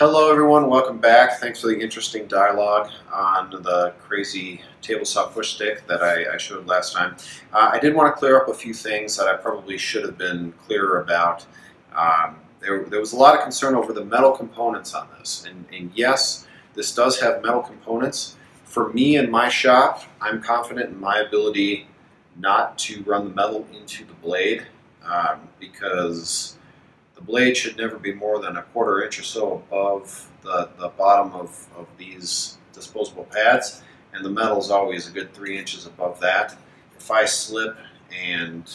Hello everyone, welcome back. Thanks for the interesting dialogue on the crazy table saw push stick that I showed last time. I did want to clear up a few things that I probably should have been clearer about. There was a lot of concern over the metal components on this, and yes, this does have metal components. For me and my shop, I'm confident in my ability not to run the metal into the blade because the blade should never be more than 1/4 inch or so above the bottom of these disposable pads, and the metal is always a good 3 inches above that. If I slip and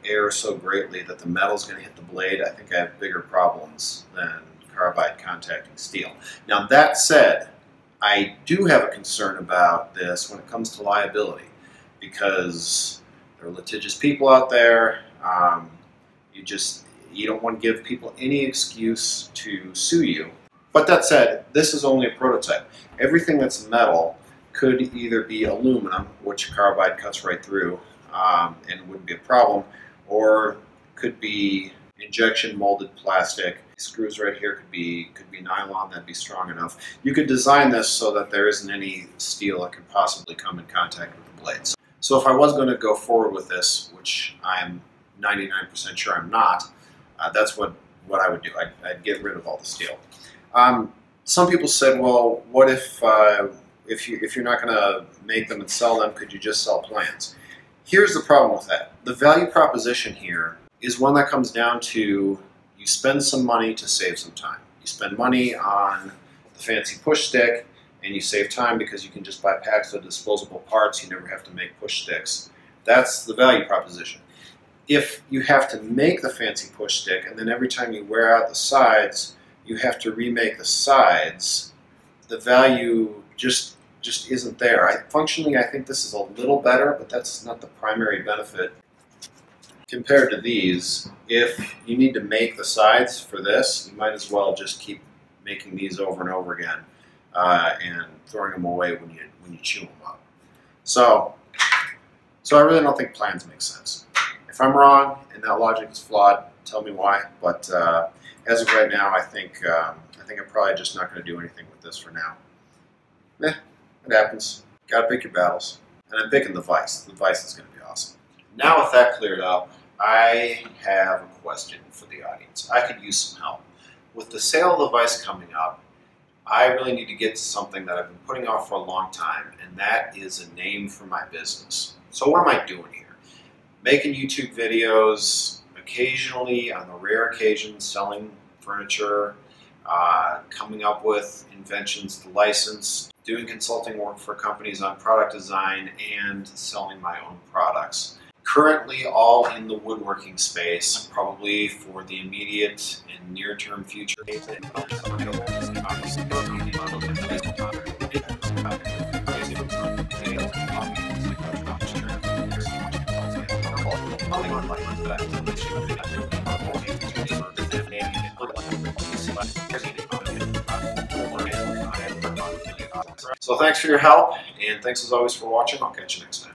err so greatly that the metal is going to hit the blade, I think I have bigger problems than carbide contacting steel. Now that said, I do have a concern about this when it comes to liability, because there are litigious people out there. You don't want to give people any excuse to sue you. But that said, this is only a prototype. Everything that's metal could either be aluminum, which carbide cuts right through and wouldn't be a problem, or could be injection molded plastic. Screws right here could be nylon. That'd be strong enough. You could design this so that there isn't any steel that could possibly come in contact with the blades. So if I was going to go forward with this, which I'm 99% sure I'm not, that's what I would do. I'd get rid of all the steel. Some people said, well, what if you're not going to make them and sell them, could you just sell plans? Here's the problem with that. The value proposition here is one that comes down to you spend some money to save some time. You spend money on the fancy push stick and you save time because you can just buy packs of disposable parts. You never have to make push sticks. That's the value proposition. If you have to make the fancy push stick and then every time you wear out the sides, you have to remake the sides, the value just isn't there. Functionally, I think this is a little better, but that's not the primary benefit. Compared to these, if you need to make the sides for this, you might as well just keep making these over and over again and throwing them away when you chew them up. So I really don't think plans make sense. If I'm wrong and that logic is flawed, tell me why. But as of right now, I think I'm probably just not going to do anything with this for now. It happens. Got to pick your battles. And I'm picking the Vice. The Vice is going to be awesome. Now with that cleared up, I have a question for the audience. I could use some help. With the sale of the Vice coming up, I really need to get to something that I've been putting off for a long time, and that is a name for my business. So what am I doing here? Making YouTube videos, occasionally, on the rare occasion, selling furniture, coming up with inventions to license, doing consulting work for companies on product design, and selling my own products. Currently all in the woodworking space, probably for the immediate and near-term future. So thanks for your help, and thanks as always for watching. I'll catch you next time.